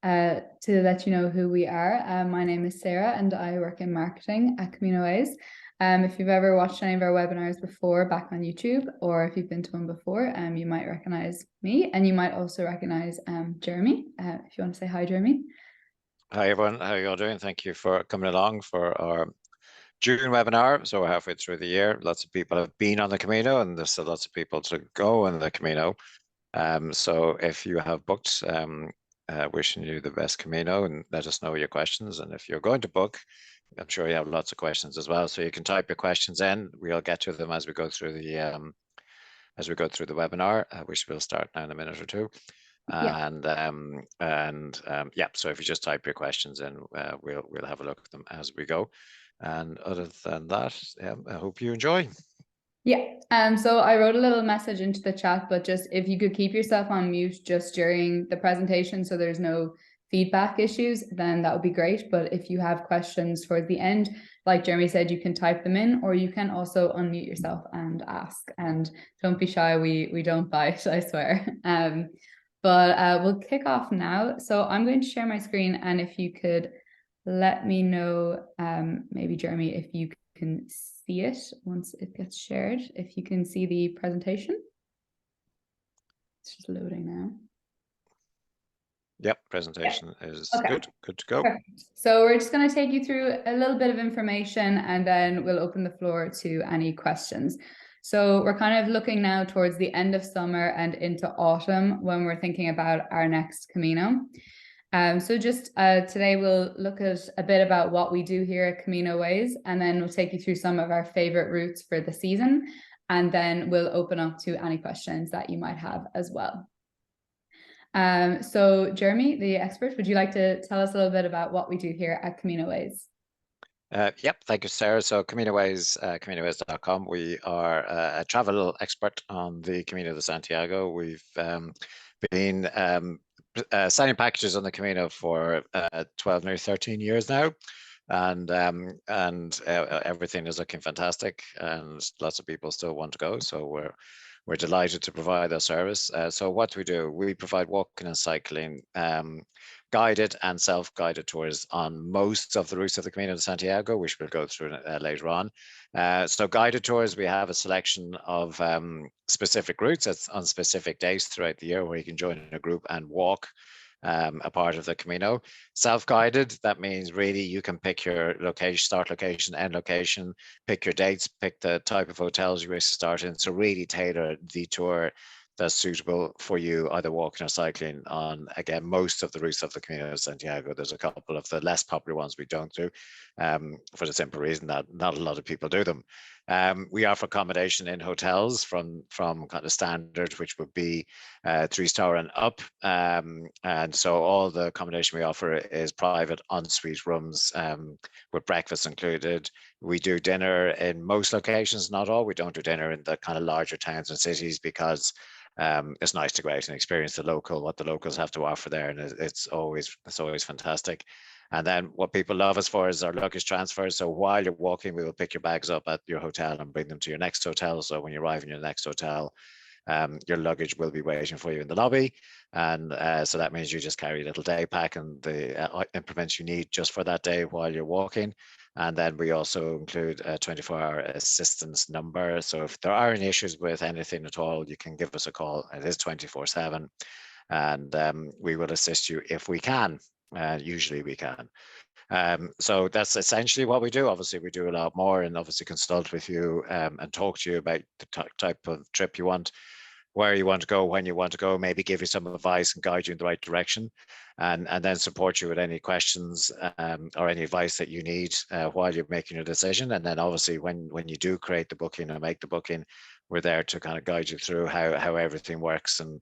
To let you know who we are. My name is Sarah and I work in marketing at CaminoWays. If you've ever watched any of our webinars before back on YouTube, or if you've been to one before, you might recognize me, and you might also recognize Jeremy. If you want to say hi, Jeremy. Hi everyone, how are you all doing? Thank you for coming along for our June webinar. So we're halfway through the year. Lots of people have been on the Camino and there's still lots of people to go on the Camino. So if you have booked, wishing you the best Camino, and let us know your questions. And if you're going to book, I'm sure you have lots of questions as well. So you can type your questions in. We'll get to them as we go through the webinar, which will start now in a minute or two. Yeah. So if you just type your questions in, we'll have a look at them as we go. And other than that, I hope you enjoy. Yeah. So I wrote a little message into the chat, but just if you could keep yourself on mute just during the presentation so there's no feedback issues, then that would be great. But if you have questions towards the end, like Jeremy said, you can type them in, or you can also unmute yourself and ask. And don't be shy, we don't bite, I swear. But we'll kick off now. So I'm going to share my screen, and if you could let me know, maybe Jeremy, if you can see it once it gets shared, if you can see the presentation. It's just loading now. Yep, presentation is good to go. Perfect. So we're just going to take you through a little bit of information, and then we'll open the floor to any questions. So we're kind of looking now towards the end of summer and into autumn when we're thinking about our next Camino. So just today we'll look at a bit about what we do here at CaminoWays, and then we'll take you through some of our favorite routes for the season, and then we'll open up to any questions that you might have as well. So Jeremy, the expert, would you like to tell us a little bit about what we do here at CaminoWays? Yep, thank you, Sarah. So CaminoWays, CaminoWays.com. We are a travel expert on the Camino de Santiago. We've been signing packages on the Camino for 12, nearly 13 years now. And everything is looking fantastic, and lots of people still want to go. So we're delighted to provide that service. So what do we do? We provide walking and cycling, guided and self-guided tours on most of the routes of the Camino de Santiago, which we'll go through later on. So guided tours, we have a selection of specific routes on specific days throughout the year where you can join in a group and walk a part of the Camino. Self-guided, that means really you can pick your location, start location, end location, pick your dates, pick the type of hotels you wish to start in. So really tailor the tour that's suitable for you, either walking or cycling on, again, most of the routes of the Camino de Santiago. There's a couple of the less popular ones we don't do, for the simple reason that not a lot of people do them. We offer accommodation in hotels from kind of standard, which would be 3-star and up. And so all the accommodation we offer is private ensuite rooms with breakfast included. We do dinner in most locations, not all. We don't do dinner in the kind of larger towns and cities because it's nice to go out and experience what the locals have to offer there, and it's always fantastic. And then what people love us for is our luggage transfer. So while you're walking, we will pick your bags up at your hotel and bring them to your next hotel. So when you arrive in your next hotel, your luggage will be waiting for you in the lobby. And so that means you just carry a little day pack and the implements you need just for that day while you're walking. And then we also include a 24-hour assistance number. So if there are any issues with anything at all, you can give us a call. It is 24/7, and we will assist you if we can. Usually we can. So that's essentially what we do. Obviously, we do a lot more, and obviously consult with you and talk to you about the type of trip you want, where you want to go, when you want to go, maybe give you some advice and guide you in the right direction, and then support you with any questions or any advice that you need while you're making your decision. And then obviously when you do create the booking or make the booking, we're there to kind of guide you through how everything works, and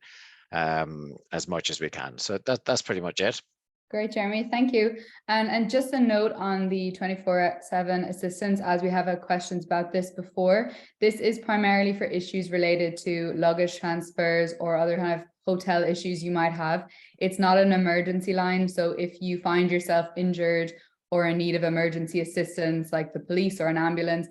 as much as we can. So that's pretty much it. Great, Jeremy, thank you. And just a note on the 24/7 assistance, as we have had questions about this before, this is primarily for issues related to luggage transfers or other kind of hotel issues you might have. It's not an emergency line. So if you find yourself injured or in need of emergency assistance, like the police or an ambulance,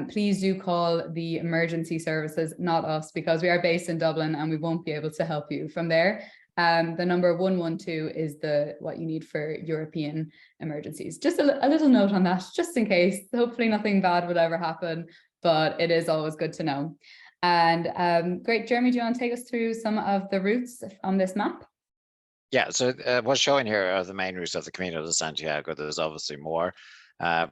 please do call the emergency services, not us, because we are based in Dublin and we won't be able to help you from there. The number 112 is what you need for European emergencies. Just a little note on that, just in case. Hopefully nothing bad would ever happen, but it is always good to know. And great, Jeremy, do you want to take us through some of the routes on this map? Yeah, so what's showing here are the main routes of the Camino de Santiago. There's obviously more.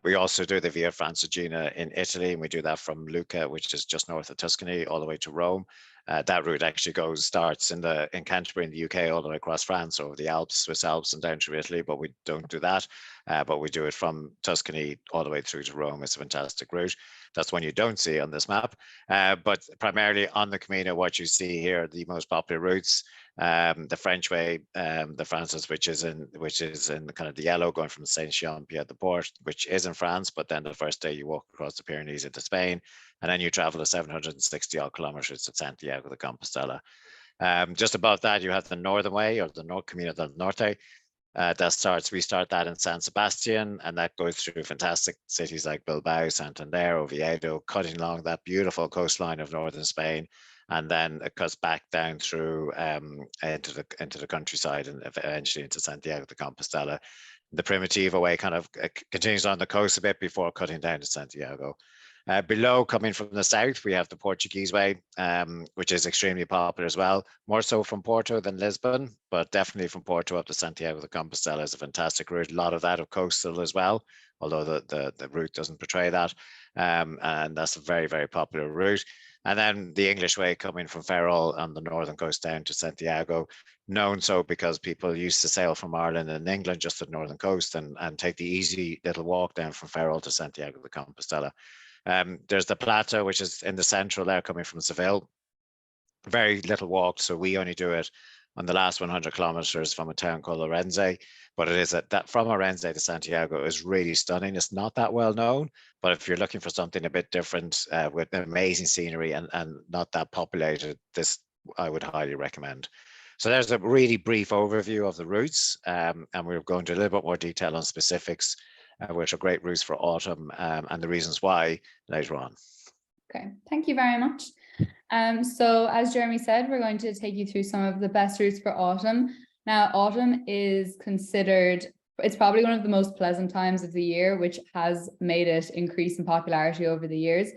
We also do the Via Francigena in Italy, and we do that from Lucca, which is just north of Tuscany, all the way to Rome. That route actually starts in Canterbury in the UK, all the way across France, over the Alps, Swiss Alps, and down to Italy. But we don't do that. But we do it from Tuscany all the way through to Rome. It's a fantastic route. That's one you don't see on this map. But primarily on the Camino, what you see here, the most popular routes. The French way, the Francis, which is in kind of the yellow, going from Saint-Jean-Pied-de-Port, which is in France, but then the first day you walk across the Pyrenees into Spain, and then you travel the 760 odd kilometers to Santiago de Compostela. Just above that, you have the northern way, or the Camino del Norte. We start that in San Sebastian, and that goes through fantastic cities like Bilbao, Santander, Oviedo, cutting along that beautiful coastline of northern Spain. And then it cuts back down through into the countryside, and eventually into Santiago de Compostela. The Primitiva way kind of continues on the coast a bit before cutting down to Santiago. Below, coming from the south, we have the Portuguese way, which is extremely popular as well. More so from Porto than Lisbon, but definitely from Porto up to Santiago de Compostela is a fantastic route. A lot of that of coastal as well, although the route doesn't portray that. And that's a very, very popular route. And then the English way, coming from Ferrol on the northern coast down to Santiago, known so because people used to sail from Ireland and England just to the northern coast and take the easy little walk down from Ferrol to Santiago de Compostela. There's the Plata, which is in the central there, coming from Seville. Very little walk, so we only do it on the last 100 kilometers from a town called Orense. But it is that from Orense to Santiago is really stunning. It's not that well known, but if you're looking for something a bit different with amazing scenery and not that populated, this I would highly recommend. So there's a really brief overview of the routes, and we're going to a little bit more detail on specifics, which are great routes for autumn, and the reasons why later on. Okay, thank you very much. So as Jeremy said, we're going to take you through some of the best routes for autumn. Now, autumn is considered, it's probably one of the most pleasant times of the year, which has made it increase in popularity over the years.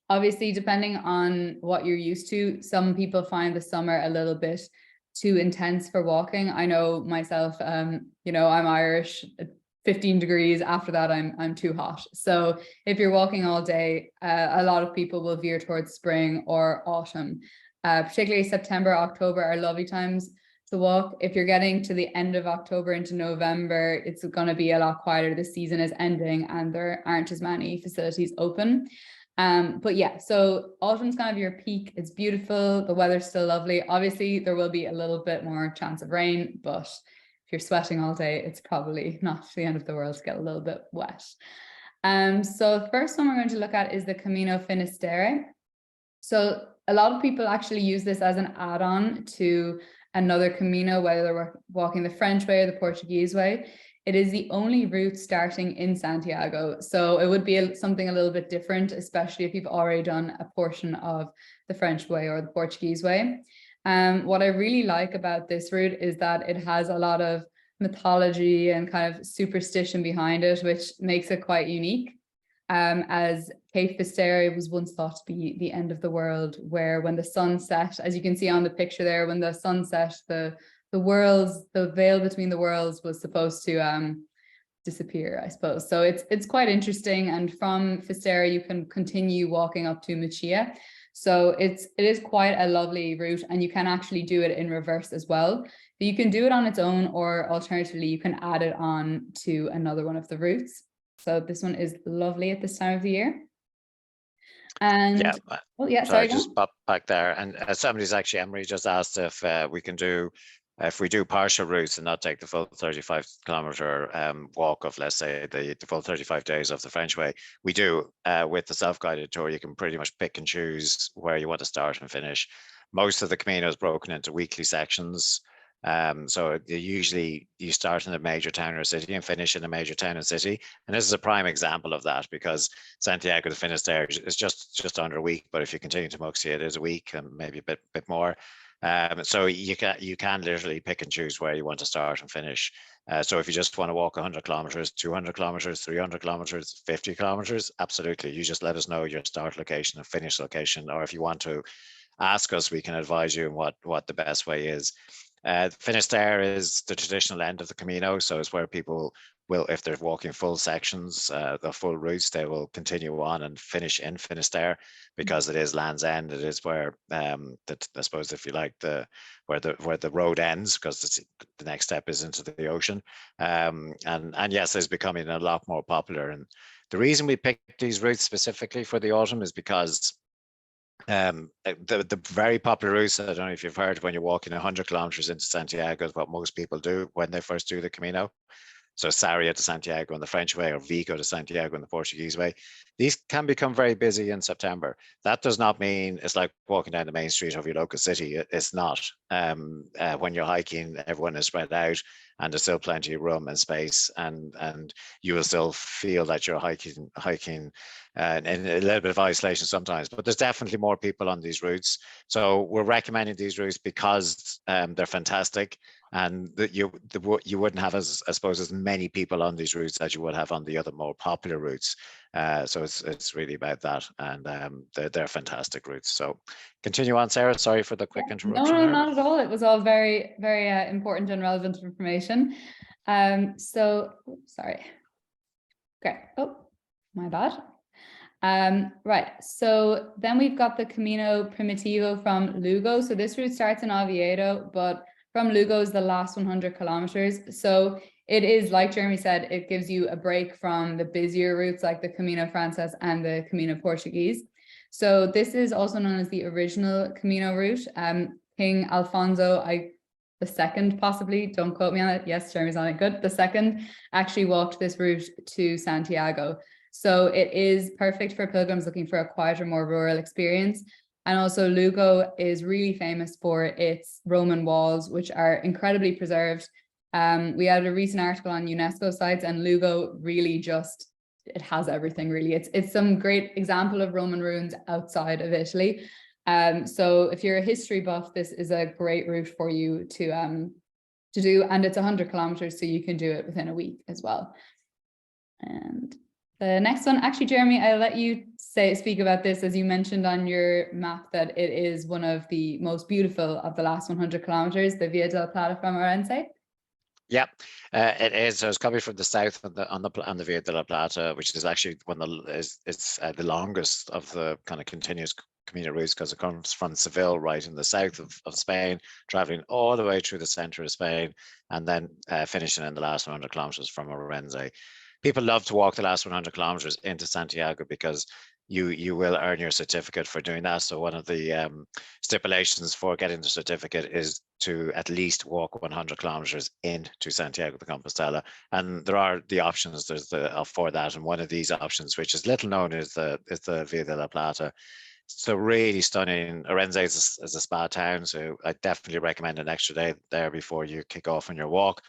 Obviously, depending on what you're used to, some people find the summer a little bit too intense for walking. I know myself, you know, I'm Irish. 15 degrees after that I'm too hot. So if you're walking all day, a lot of people will veer towards spring or autumn. Particularly September, October are lovely times to walk. If you're getting to the end of October into November, it's going to be a lot quieter. The season is ending and there aren't as many facilities open. But yeah, so autumn's kind of your peak. It's beautiful, the weather's still lovely. Obviously there will be a little bit more chance of rain, but if you're sweating all day, it's probably not the end of the world to get a little bit wet. So the first one we're going to look at is the Camino Finaste. So a lot of people actually use this as an add-on to another Camino, whether they're walking the French way or the Portuguese way. It is the only route starting in Santiago. So it would be something a little bit different, especially if you've already done a portion of the French way or the Portuguese way. What I really like about this route is that it has a lot of mythology and kind of superstition behind it, which makes it quite unique. As Cape Finisterre was once thought to be the end of the world, where when the sun set, as you can see on the picture there, when the sun set, the veil between the worlds was supposed to disappear, I suppose. So it's quite interesting. And from Finisterre, you can continue walking up to Machia. So it is quite a lovely route, and you can actually do it in reverse as well. You can do it on its own, or alternatively, you can add it on to another one of the routes. So this one is lovely at this time of the year. And yeah, well, yeah, sorry, sorry, just pop back there. And somebody's actually, Emery just asked if we can do, if we do partial routes and not take the full 35 kilometer walk of, let's say, the full 35 days of the French way. We do with the self-guided tour. You can pretty much pick and choose where you want to start and finish. Most of the Camino is broken into weekly sections. So usually you start in a major town or city and finish in a major town and city. And this is a prime example of that, because Santiago de Finisterre is just under a week. But if you continue to Moxie, it is a week and maybe a bit more. So you can literally pick and choose where you want to start and finish. So if you just want to walk 100 kilometers, 200 kilometers, 300 kilometers, 50 kilometers, absolutely. You just let us know your start location and finish location. Or if you want to ask us, we can advise you on what the best way is. Finisterre is the traditional end of the Camino. So it's where people will, if they're walking full sections, the full routes, they will continue on and finish in Finisterre, because it is Land's End. It is where I suppose, if you like, where the road ends, because the next step is into the ocean. And yes, it's becoming a lot more popular. And the reason we picked these routes specifically for the autumn is because the very popular routes, I don't know if you've heard, when you're walking 100 kilometers into Santiago, is what most people do when they first do the Camino. So Sarria to Santiago in the French way, or Vigo to Santiago in the Portuguese way. These can become very busy in September. That does not mean it's like walking down the main street of your local city. It's not. When you're hiking, everyone is spread out, and there's still plenty of room and space, and you will still feel that you're hiking in a little bit of isolation sometimes. But there's definitely more people on these routes. So we're recommending these routes because they're fantastic. And that you wouldn't have, as I suppose, as many people on these routes as you would have on the other more popular routes. So it's really about that, and they're fantastic routes. So continue on, Sarah. Sorry for the quick interruption. No, not at all. It was all very, very important and relevant information. So sorry. Okay. Oh, my bad. Right, so then we've got the Camino Primitivo from Lugo. So this route starts in Oviedo, but from Lugo is the last 100 kilometers. So it is, like Jeremy said, it gives you a break from the busier routes like the Camino Francés and the Camino Portuguese. So this is also known as the original Camino route. King Alfonso the second, possibly, don't quote me on it. Yes, Jeremy's on it, good. The second actually walked this route to Santiago. So it is perfect for pilgrims looking for a quieter, more rural experience. And also Lugo is really famous for its Roman walls, which are incredibly preserved. We had a recent article on UNESCO sites, and Lugo really just, it has everything really. It's some great example of Roman ruins outside of Italy. So if you're a history buff, this is a great route for you to do, and it's 100 kilometers, so you can do it within a week as well. And the next one, actually, Jeremy, I'll let you speak about this, as you mentioned on your map that it is one of the most beautiful of the last 100 kilometers, the Via del Plata from Orense. Yeah, it is. So it's coming from the south on the Via de la Plata, which is actually the longest of the kind of continuous Camino routes, because it comes from Seville, right in the south of Spain, traveling all the way through the center of Spain, and then finishing in the last 100 kilometers from Orense. People love to walk the last 100 kilometers into Santiago because you will earn your certificate for doing that. So one of the stipulations for getting the certificate is to at least walk 100 kilometers into Santiago de Compostela. And there are the options for that. And one of these options, which is little known, is the Via de la Plata. So really stunning. Orense is a spa town, so I definitely recommend an extra day there before you kick off on your walk.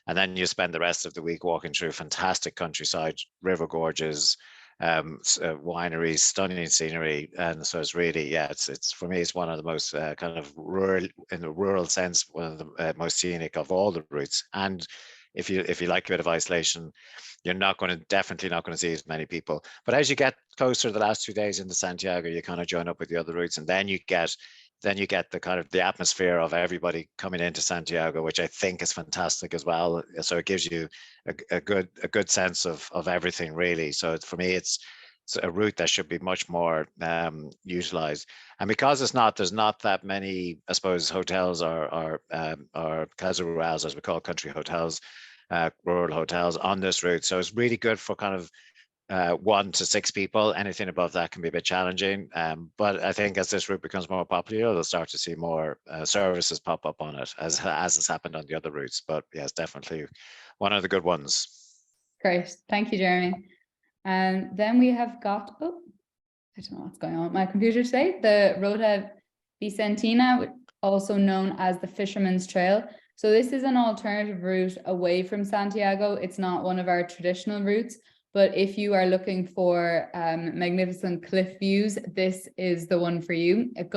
And then you spend the rest of the week walking through fantastic countryside, river gorges, wineries, stunning scenery. And so it's really, yeah, it's for me, it's one of the most kind of rural, in a rural sense, one of the most scenic of all the routes. And if you like a bit of isolation, you're definitely not going to see as many people. But as you get closer the last 2 days into Santiago, you kind of join up with the other routes, and then you get the kind of the atmosphere of everybody coming into Santiago, which I think is fantastic as well. So it gives you a good sense of everything, really. So for me, it's a route that should be much more utilized. And because there's not that many, I suppose, hotels or casa rurals, as we call country hotels, rural hotels on this route. So it's really good for kind of 1 to 6 people. Anything above that can be a bit challenging. But I think as this route becomes more popular, they'll start to see more services pop up on it, as has happened on the other routes. But yes, definitely one of the good ones. Great. Thank you, Jeremy. And then we have got, I don't know what's going on with my computer today, the Rota Vicentina, also known as the Fisherman's Trail. So this is an alternative route away from Santiago. It's not one of our traditional routes, But if you are looking for magnificent cliff views, this is the one for you. It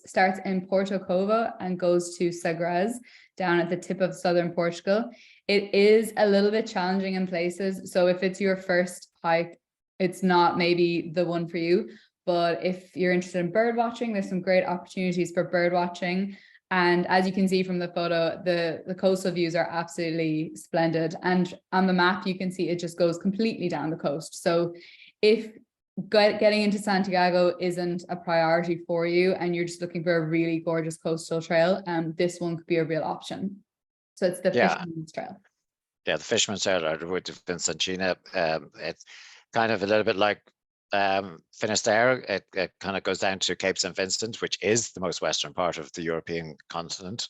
starts in Porto Covo and goes to Sagres, down at the tip of southern Portugal. It is a little bit challenging in places. So if it's your first hike, it's not maybe the one for you. But if you're interested in bird watching, there's some great opportunities for bird watching. And as you can see from the photo, the coastal views are absolutely splendid. And on the map, you can see it just goes completely down the coast. So if getting into Santiago isn't a priority for you and you're just looking for a really gorgeous coastal trail, this one could be a real option. So it's the Fisherman's Trail. Yeah, the Fisherman's Trail or the Rota Vicentina. It's kind of a little bit like Finisterre. It kind of goes down to Cape St. Vincent, which is the most western part of the European continent.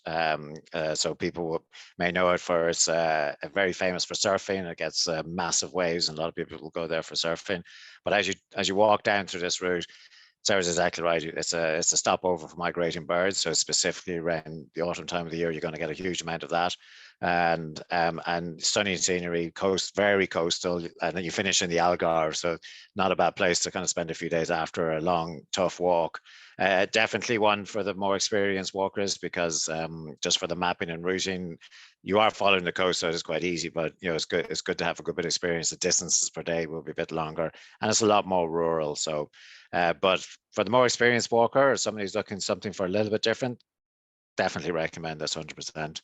So people may know it for it's very famous for surfing. It gets massive waves, and a lot of people will go there for surfing. But as you walk down through this route, Sarah's exactly right. It's a stopover for migrating birds. So specifically around the autumn time of the year, you're going to get a huge amount of that, and stunning scenery, very coastal, and then you finish in the Algarve. So not a bad place to kind of spend a few days after a long, tough walk. Definitely one for the more experienced walkers, because just for the mapping and routing, you are following the coast, so it's quite easy. But it's good to have a good bit of experience. The distances per day will be a bit longer, and it's a lot more rural. So. But for the more experienced walker or somebody who's looking something for a little bit different, definitely recommend this 100%.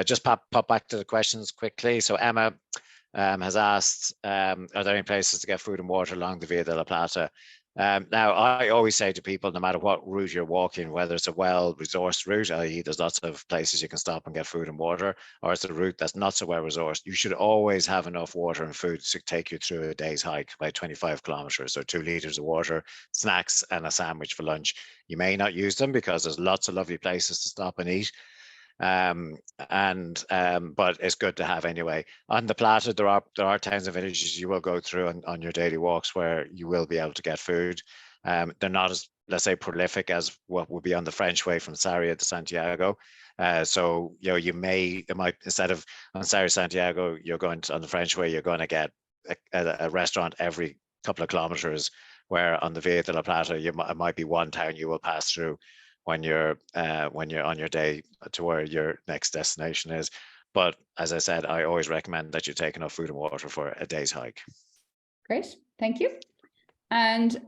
Just pop back to the questions quickly. So Emma has asked, are there any places to get food and water along the Via de la Plata? Now, I always say to people, no matter what route you're walking, whether it's a well-resourced route, i.e. there's lots of places you can stop and get food and water, or it's a route that's not so well-resourced, you should always have enough water and food to take you through a day's hike by 25 kilometers. So 2 liters of water, snacks, and a sandwich for lunch. You may not use them because there's lots of lovely places to stop and eat. But it's good to have anyway. On the Plata, there are towns and villages you will go through on your daily walks where you will be able to get food. They're not as, let's say, prolific as what would be on the French way from Sarria to Santiago. So you might instead of on Sarria Santiago, you're going on the French way, you're going to get a restaurant every couple of kilometers, where on the Via de la Plata, it might be one town you will pass through when you're on your day to where your next destination is. But as I said, I always recommend that you take enough food and water for a day's hike. Great, thank you. And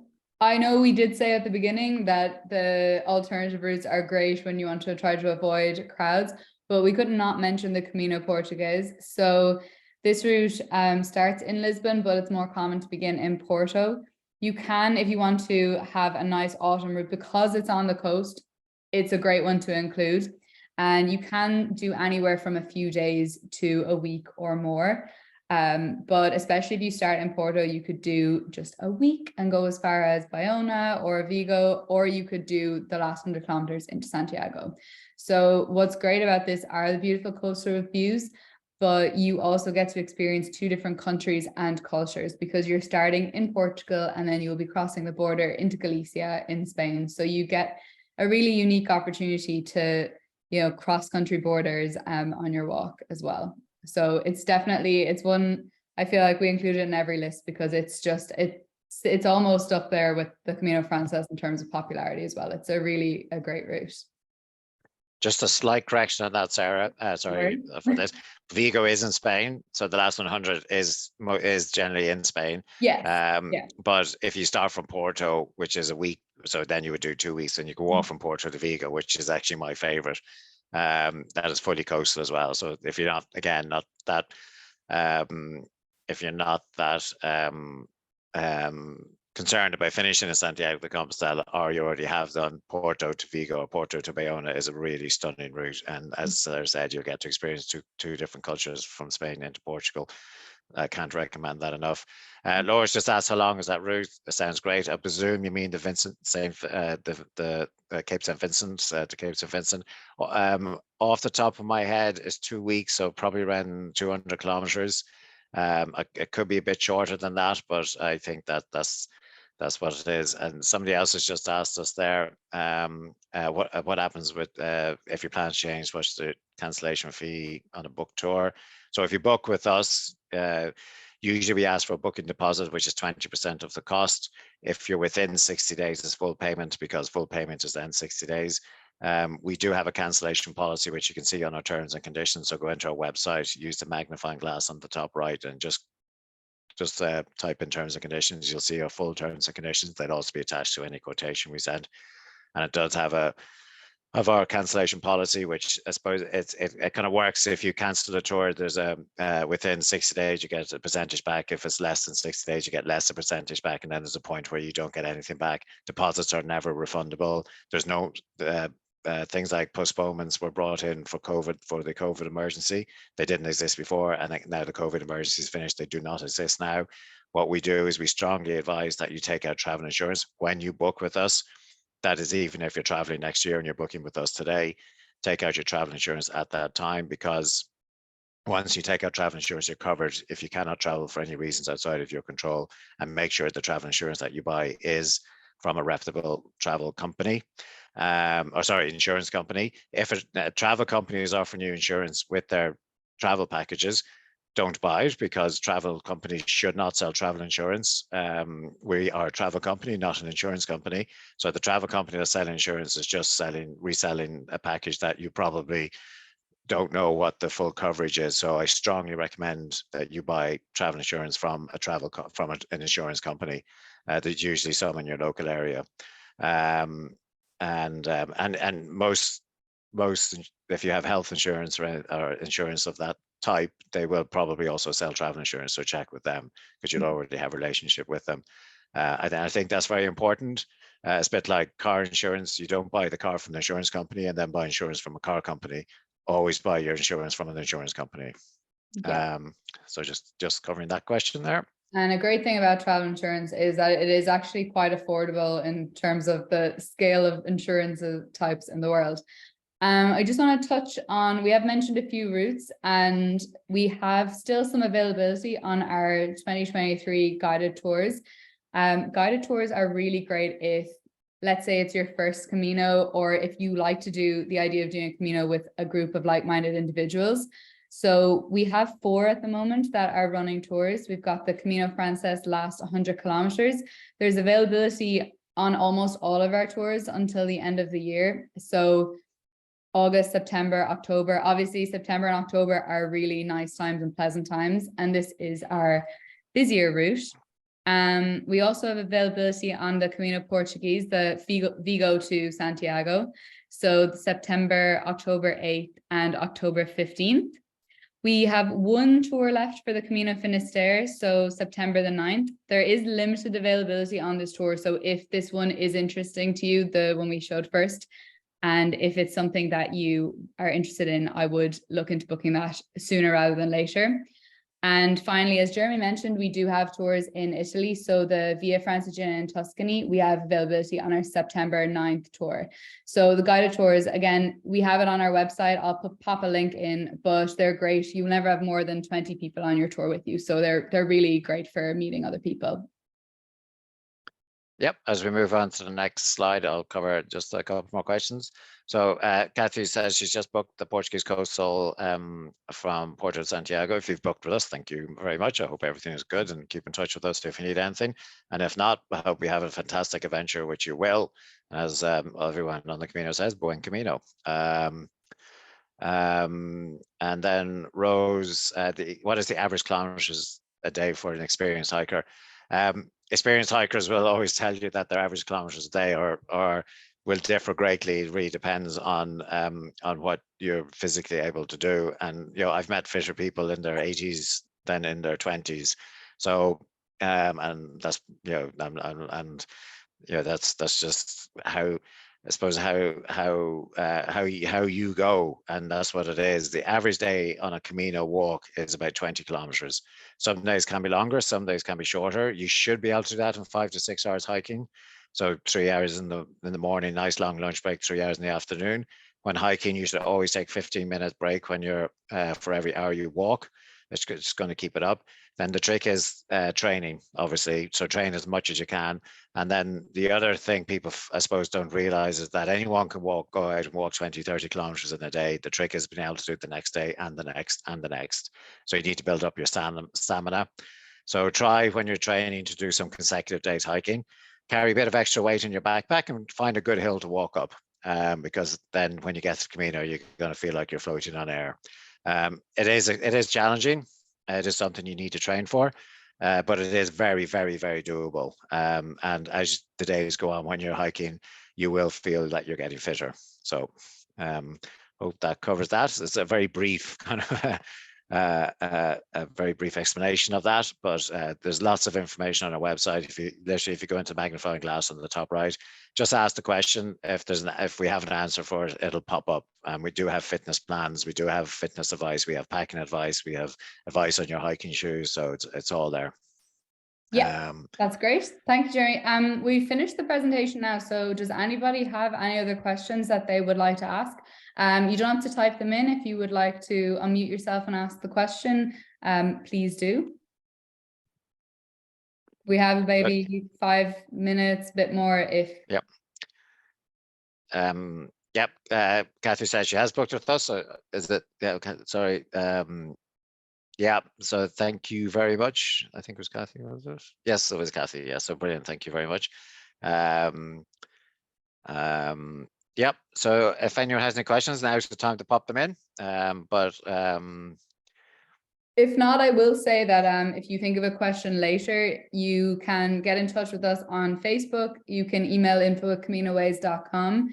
I know we did say at the beginning that the alternative routes are great when you want to try to avoid crowds, but we could not mention the Camino Portuguese. So this route starts in Lisbon, but it's more common to begin in Porto. You can, if you want to have a nice autumn route, because it's on the coast, it's a great one to include. And you can do anywhere from a few days to a week or more. But especially if you start in Porto, you could do just a week and go as far as Bayona or Vigo, or you could do the last 100 kilometers into Santiago. So what's great about this are the beautiful coastal views, but you also get to experience 2 different countries and cultures, because you're starting in Portugal and then you'll be crossing the border into Galicia in Spain. So you get a really unique opportunity to, cross country borders on your walk as well. So it's one I feel like we include it in every list, because it's almost up there with the Camino Frances in terms of popularity as well. It's a great route. Just a slight correction on that, Sarah. Sorry for this. Vigo is in Spain, so the last 100 is generally in Spain. Yes. But if you start from Porto, which is a week, so then you would do 2 weeks, and you can walk from Porto to Vigo, which is actually my favorite. That is fully coastal as well. So if you're not that concerned about finishing in Santiago de Compostela, or you already have done Porto to Vigo or Porto to Bayona, is a really stunning route. And as I said, you'll get to experience two different cultures from Spain into Portugal. I can't recommend that enough. Laura's just asked, how long is that route? It sounds great. I presume you mean the Cape St. Vincent to Cape St. Vincent. Off the top of my head, is 2 weeks, so probably around 200 kilometers. It could be a bit shorter than that, but I think that's what it is. And somebody else has just asked us there, what happens with if your plans change, what's the cancellation fee on a book tour? So if you book with us, Usually we ask for a booking deposit, which is 20% of the cost. If you're within 60 days, it's full payment, because full payment is then 60 days. We do have a cancellation policy, which you can see on our terms and conditions. So go into our website, use the magnifying glass on the top right, and just type in terms and conditions. You'll see our full terms and conditions. They'll also be attached to any quotation we send. And it does have our cancellation policy, which I suppose it kind of works. If you cancel a tour, there's a within 60 days you get a percentage back. If it's less than 60 days, you get less a percentage back, and then there's a point where you don't get anything back. Deposits are never refundable. There's no things like postponements were brought in for the COVID emergency. They didn't exist before, and now the COVID emergency is finished. They do not exist now. What we do is we strongly advise that you take out travel insurance when you book with us. That is, even if you're traveling next year and you're booking with us today, take out your travel insurance at that time, because once you take out travel insurance, you're covered if you cannot travel for any reasons outside of your control. And make sure the travel insurance that you buy is from a reputable travel company, insurance company. If a travel company is offering you insurance with their travel packages, don't buy it, because travel companies should not sell travel insurance. We are a travel company, not an insurance company. So the travel company that's selling insurance is just reselling a package that you probably don't know what the full coverage is. So I strongly recommend that you buy travel insurance from an insurance company. There's usually some in your local area. And most, if you have health insurance or insurance of that type, they will probably also sell travel insurance. So check with them, because you'll already have a relationship with them. I think that's very important. It's a bit like car insurance. You don't buy the car from the insurance company and then buy insurance from a car company. Always buy your insurance from an insurance company. Yeah. So just covering that question there. And a great thing about travel insurance is that it is actually quite affordable in terms of the scale of insurance types in the world. I just want to touch on, we have mentioned a few routes, and we have still some availability on our 2023 guided tours. Guided tours are really great if, let's say, it's your first Camino, or if you like to do the idea of doing a Camino with a group of like-minded individuals. So we have 4 at the moment that are running tours. We've got the Camino Francés last 100 kilometers. There's availability on almost all of our tours until the end of the year. So August, September, October. Obviously, September and October are really nice times and pleasant times, and this is our busier route. We also have availability on the Camino Portuguese, the Vigo to Santiago. So September, October 8th and October 15th. We have 1 tour left for the Camino Finaste, so September the 9th. There is limited availability on this tour, so if this one is interesting to you, the one we showed first, and if it's something that you are interested in, I would look into booking that sooner rather than later. And finally, as Jeremy mentioned, we do have tours in Italy. So the Via Francigena in Tuscany, we have availability on our September 9th tour. So the guided tours, again, we have it on our website. I'll pop a link in, but they're great. You'll never have more than 20 people on your tour with you. So they're really great for meeting other people. Yep, as we move on to the next slide, I'll cover just a couple more questions. So Kathy says she's just booked the Portuguese coastal from Porto to Santiago. If you've booked with us, thank you very much. I hope everything is good, and keep in touch with us if you need anything. And if not, I hope we have a fantastic adventure, which you will. As everyone on the Camino says, buen Camino. And then Rose, what is the average kilometers a day for an experienced hiker? Experienced hikers will always tell you that their average kilometers a day or will differ greatly. It really depends on what you're physically able to do. And I've met fitter people in their 80s than in their 20s. So and that's that's just how, I suppose, how you go, and that's what it is. The average day on a Camino walk is about 20 kilometers. Some days can be longer, some days can be shorter. You should be able to do that in 5 to 6 hours hiking. So 3 hours in the morning, nice long lunch break, 3 hours in the afternoon. When hiking, you should always take 15-minute break when you're for every hour you walk. It's just going to keep it up. Then the trick is training, obviously. So train as much as you can. And then the other thing people, I suppose, don't realize is that anyone can go out and walk 20, 30 kilometers in a day. The trick is being able to do it the next day and the next and the next. So you need to build up your stamina. So try when you're training to do some consecutive days hiking, carry a bit of extra weight in your backpack and find a good hill to walk up. Because then when you get to Camino, you're going to feel like you're floating on air. It is challenging. It is something you need to train for, but it is very, very, very doable. And as the days go on, when you're hiking, you will feel that you're getting fitter. So hope that covers that. It's a very brief kind of a very brief explanation of that, but there's lots of information on our website. If you go into magnifying glass on the top right, just ask the question. If we have an answer for it, it'll pop up. And we do have fitness plans, we do have fitness advice, we have packing advice, we have advice on your hiking shoes. So it's all there. Yeah, that's great. Thank you, Jerry. We finished the presentation now. So does anybody have any other questions that they would like to ask? You don't have to type them in. If you would like to unmute yourself and ask the question, please do. We have maybe 5 minutes, a bit more if. Yep. Yep. Kathy says she has booked with us. So is it? Yeah. Okay. Sorry. Yeah, so thank you very much. I think it was Kathy, was it? Yes, it was Kathy. Yeah, so brilliant. Thank you very much. Yep, so if anyone has any questions, now's the time to pop them in. If not, I will say that if you think of a question later, you can get in touch with us on Facebook. You can email info@CaminoWays.com.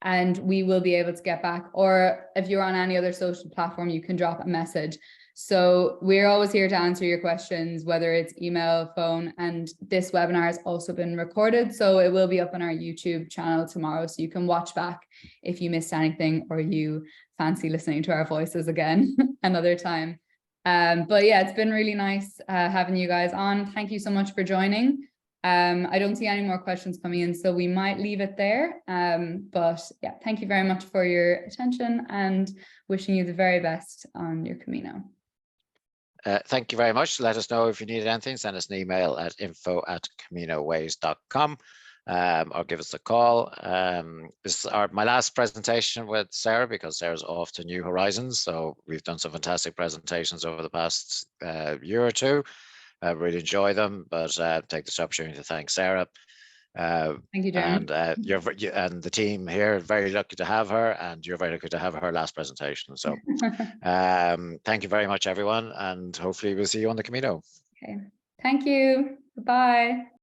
And we will be able to get back. Or if you're on any other social platform, you can drop a message. So we're always here to answer your questions, whether it's email, phone, and this webinar has also been recorded. So it will be up on our YouTube channel tomorrow. So you can watch back if you missed anything or you fancy listening to our voices again another time. But yeah, it's been really nice having you guys on. Thank you so much for joining. I don't see any more questions coming in, so we might leave it there. But yeah, thank you very much for your attention and wishing you the very best on your Camino. Thank you very much. Let us know if you need anything. Send us an email at info@CaminoWays.com or give us a call. This is my last presentation with Sarah because Sarah's off to New Horizons. So we've done some fantastic presentations over the past year or two. I really enjoy them, but take this opportunity to thank Sarah. Thank you, Jeremy. And the team here, very lucky to have her, and you're very lucky to have her last presentation. So thank you very much, everyone, and hopefully we'll see you on the Camino. Okay, thank you. Bye.